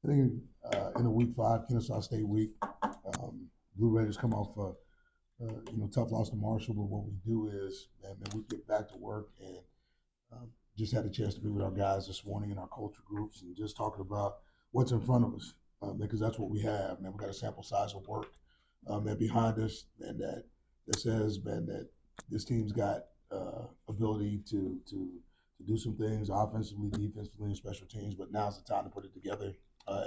I think in the week 5, Kennesaw State week, Blue Raiders come off tough loss to Marshall, but what we do is, man, we get back to work and just had a chance to be with our guys this morning in our culture groups and just talking about what's in front of us, because that's what we have, man. We got a sample size of work, man, behind us, and that says, man, that this team's got ability to do some things offensively, defensively, and special teams. But now's the time to put it together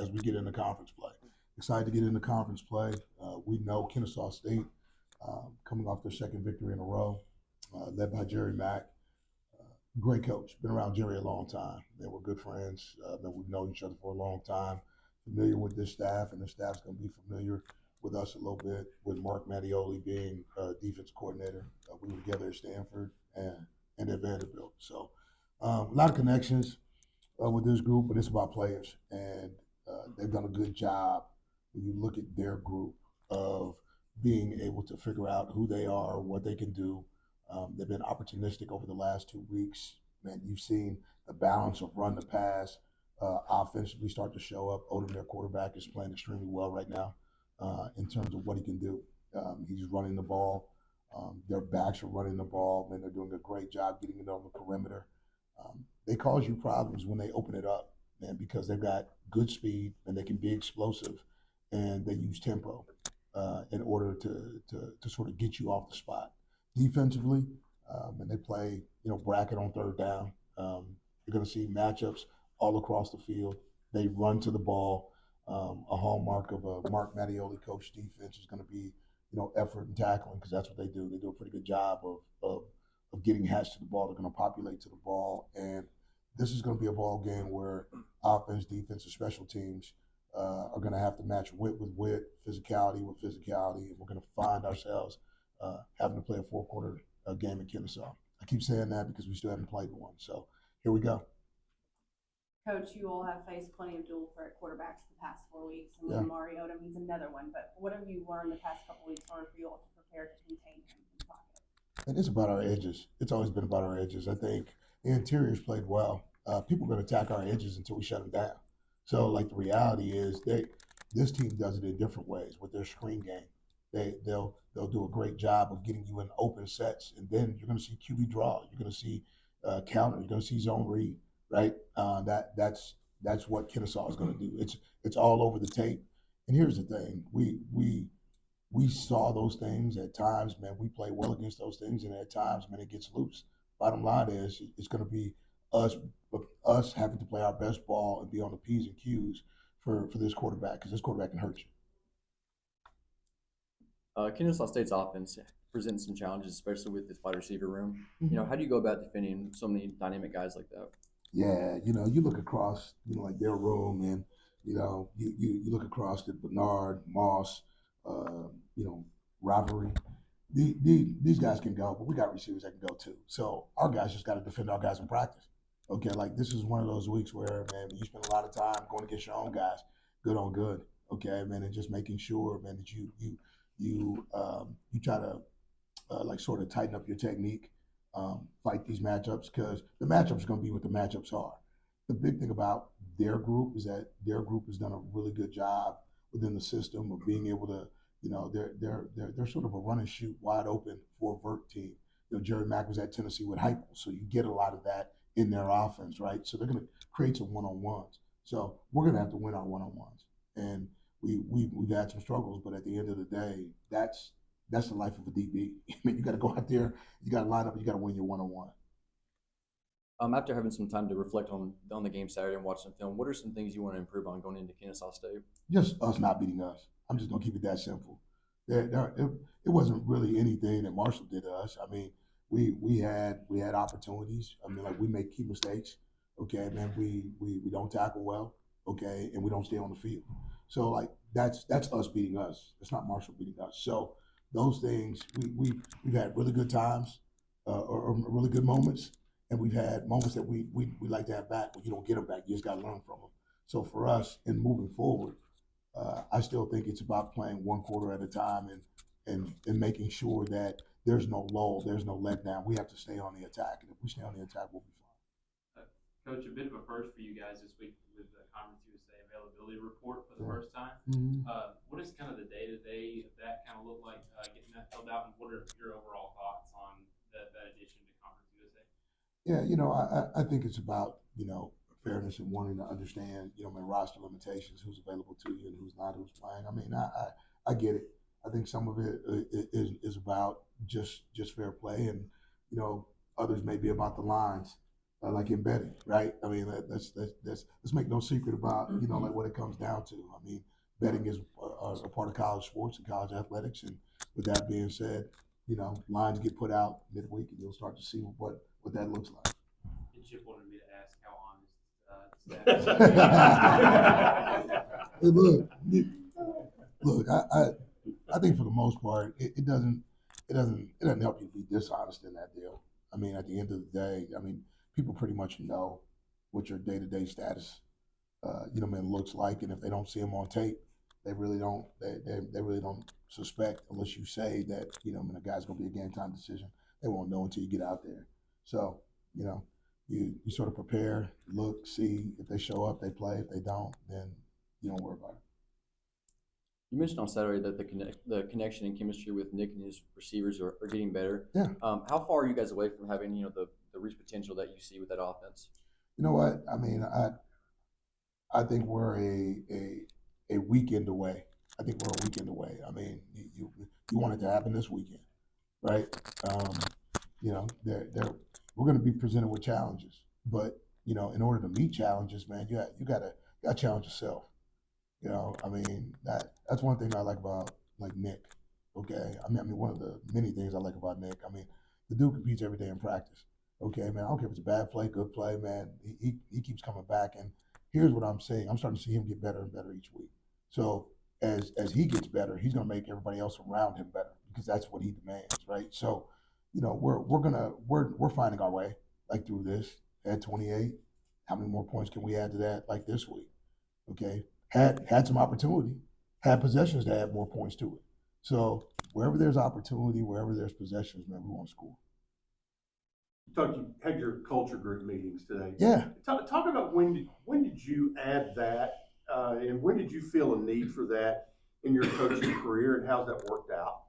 as we get into conference play. Excited to get into conference play. We know Kennesaw State coming off their second victory in a row, led by Jerry Mack. Great coach. Been around Jerry a long time. Man, we're good friends. Man, we've known each other for a long time. Familiar with this staff, and the staff's going to be familiar with us a little bit. With Mark Mattioli being defense coordinator, we were together at Stanford and at Vanderbilt. So a lot of connections with this group, but it's about players, and they've done a good job when you look at their group of being able to figure out who they are, what they can do. They've been opportunistic over the last 2 weeks. Man, you've seen the balance of run to pass offensively start to show up. Odom, their quarterback, is playing extremely well right now in terms of what he can do. He's running the ball. Their backs are running the ball. Man, they're doing a great job getting it on the perimeter. They cause you problems when they open it up, man, because they've got good speed and they can be explosive, and they use tempo in order to sort of get you off the spot. Defensively, and they play, bracket on third down. You're going to see matchups all across the field. They run to the ball. A hallmark of a Mark Mattioli coach defense is going to be, effort and tackling, because that's what they do. They do a pretty good job of getting hatched to the ball. They're going to populate to the ball, and this is going to be a ball game where offense, defense, and special teams are going to have to match wit with wit, physicality with physicality, and we're going to find ourselves having to play a four-quarter game in Kennesaw. I keep saying that because we still haven't played one. So here we go. Coach, you all have faced plenty of dual threat quarterbacks the past 4 weeks, and Yeah. with Mariota, he's another one. But what have you learned the past couple weeks in order for you all to prepare to contain him in the pocket? And it's about our edges. It's always been about our edges. I think the interior's played well. People are going to attack our edges until we shut them down. So, like, the reality is, this team does it in different ways with their screen game. They'll do a great job of getting you in open sets, and then you're going to see QB draw. You're going to see counter. You're going to see zone read. Right? That's what Kennesaw is going to do. It's all over the tape. And here's the thing: we saw those things at times, man. We play well against those things, and at times, man, it gets loose. Bottom line is, it's going to be us us having to play our best ball and be on the P's and Q's for this quarterback, because this quarterback can hurt you. Kennesaw State's offense presents some challenges, especially with its wide receiver room. Mm-hmm. How do you go about defending so many dynamic guys like that? Yeah, you look across, like their room, and you look across at Bernard, Moss, uh, you know, Rivalry. These guys can go, but we got receivers that can go too. So our guys just got to defend our guys in practice. Okay, like this is one of those weeks where, man, you spend a lot of time going against your own guys, good on good. Okay, man, and just making sure, man, that you try to like sort of tighten up your technique, fight these matchups, because the matchups are going to be what the matchups are. The big thing about their group is that their group has done a really good job within the system of being able to, they're sort of a run and shoot wide open for a vert team. Jerry Mack was at Tennessee with Heupel, so you get a lot of that in their offense, right? So they're going to create some one on ones. So we're going to have to win our one on ones, and we've had some struggles, but at the end of the day, that's the life of a DB. I mean, you got to go out there, you got to line up, you got to win your one on one. After having some time to reflect on the game Saturday and watch some film, what are some things you want to improve on going into Kennesaw State? Just us not beating us. I'm just gonna keep it that simple. It wasn't really anything that Marshall did to us. I mean, we had opportunities. I mean, like, we make key mistakes. Okay, man, we don't tackle well. Okay, and we don't stay on the field. So, like, that's us beating us. It's not Marshall beating us. So those things, we've had really good times, or really good moments, and we've had moments that we like to have back, but you don't get them back. You just got to learn from them. So for us, in moving forward, I still think it's about playing one quarter at a time, and making sure that there's no lull, there's no letdown. We have to stay on the attack, and if we stay on the attack, we'll be fine. Coach, a bit of a first for you guys this week with the Conference USA availability report for the first time. Mm-hmm. What does kind of the day-to-day of that kind of look like, getting that filled out, and what are your overall thoughts on that addition to Conference USA? Yeah, I think it's about, fairness and wanting to understand, my roster limitations, who's available to you and who's not, who's playing. I mean, I get it. I think some of it is about just fair play, and others may be about the lines, like in betting, right? I mean, let's make no secret about like what it comes down to. I mean, betting is a part of college sports and college athletics, and with that being said, lines get put out midweek, and you'll start to see what that looks like. And Chip wanted me to ask how honest staff Hey, look. I think for the most part, it doesn't help you to be dishonest in that deal. I mean, at the end of the day, I mean, people pretty much know what your day-to-day status, looks like, and if they don't see them on tape, they really don't. They really don't suspect unless you say that when a guy's gonna be a game time decision. They won't know until you get out there. So you sort of prepare, look, see if they show up, they play. If they don't, then you don't worry about it. You mentioned on Saturday that the connection and chemistry with Nick and his receivers are getting better. Yeah. How far are you guys away from having the reach potential that you see with that offense? You know what? I mean, I think we're a weekend away. I think we're a weekend away. I mean, you want it to happen this weekend, right? We're going to be presented with challenges, but in order to meet challenges, man, you got to challenge yourself. I mean that's one thing I like about like Nick. Okay, I mean one of the many things I like about Nick. I mean, the dude competes every day in practice. Okay, man, I don't care if it's a bad play, good play, man. He keeps coming back, and here's what I'm saying. I'm starting to see him get better and better each week. So as he gets better, he's going to make everybody else around him better because that's what he demands, right? So we're finding our way like through this at 28. How many more points can we add to that like this week? Okay, had some opportunity, had possessions to add more points to it. So wherever there's opportunity, wherever there's possessions, man, we want to score. You had your culture group meetings today. Yeah. Talk about when did you add that, and when did you feel a need for that in your coaching career, and how's that worked out?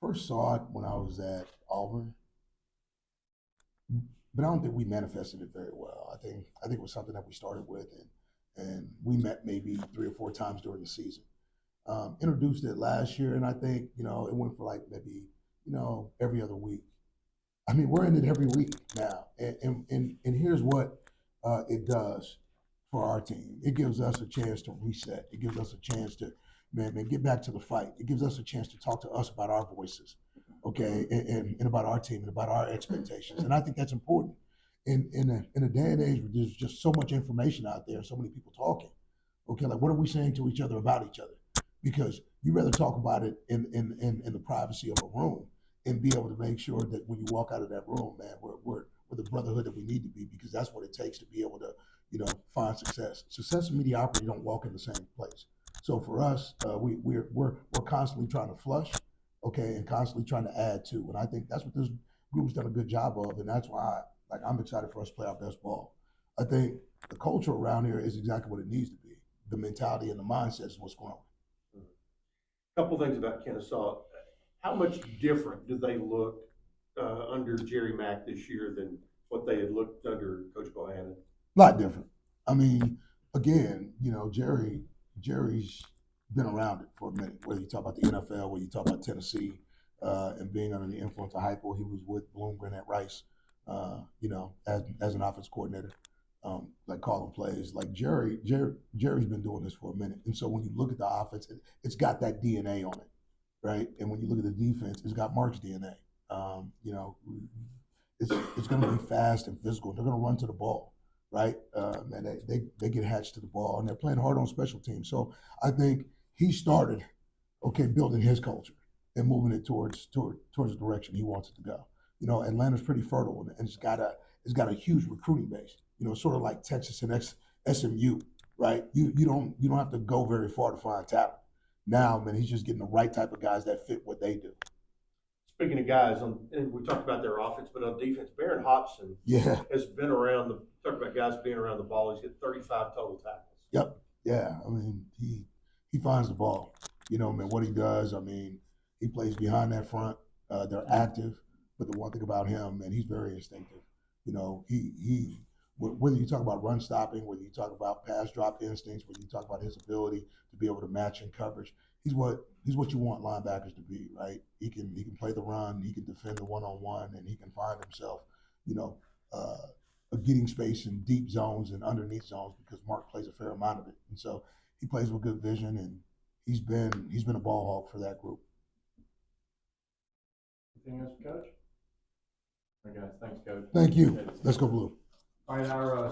First saw it when I was at Auburn, but I don't think we manifested it very well. I think it was something that we started with, and we met maybe 3 or 4 times during the season. Introduced it last year, and I think it went for like maybe every other week. I mean, we're in it every week now, and here's what it does for our team. It gives us a chance to reset. It gives us a chance to man, get back to the fight. It gives us a chance to talk to us about our voices, okay, and about our team and about our expectations. And I think that's important in a day and age where there's just so much information out there, so many people talking. Okay, like what are we saying to each other about each other? Because you rather talk about it in the privacy of a room and be able to make sure that when you walk out of that room, man, we're the brotherhood that we need to be, because that's what it takes to be able to find success. Success and mediocrity don't walk in the same place. So for us, we're constantly trying to flush, okay, and constantly trying to add to. And I think that's what this group's done a good job of, and that's why I'm excited for us to play our best ball. I think the culture around here is exactly what it needs to be. The mentality and the mindset is what's growing. A couple things about Kennesaw. How much different do they look under Jerry Mack this year than what they had looked under Coach Bohannon? A lot different. I mean, again, Jerry's been around it for a minute. Whether you talk about the NFL, whether you talk about Tennessee, and being under the influence of Heupel, he was with Bloomgren at Rice, as an offense coordinator, like calling plays. Like Jerry's been doing this for a minute, and so when you look at the offense, it's got that DNA on it, right? And when you look at the defense, it's got Mark's DNA. It's going to be fast and physical. They're going to run to the ball, right? And they get hatched to the ball, and they're playing hard on special teams. So I think he started, building his culture and moving it towards the direction he wants it to go. Atlanta's pretty fertile, and it's got a huge recruiting base. Sort of like Texas and SMU, right? You don't have to go very far to find talent. Now, man, he's just getting the right type of guys that fit what they do. speaking of guys, and we talked about their offense, but on defense, Barron Hobson Yeah, has been around talk about guys being around the ball. He's hit 35 total tackles. yep, yeah. I mean, he finds the ball. You know, man, what he does. I mean, he plays behind that front. They're active, but the one thing about him, man, he's very instinctive. You know, whether you talk about run stopping, whether you talk about pass drop instincts, whether you talk about his ability to be able to match in coverage, he's what you want linebackers to be, right? He can play the run, he can defend the one-on-one, and he can find himself, you know, getting space in deep zones and underneath zones because Mark plays a fair amount of it, and so he plays with good vision, and he's been a ball hawk for that group. Anything else, Coach? All right, guys, thanks, Coach. Thank you. Let's go Blue. All right, our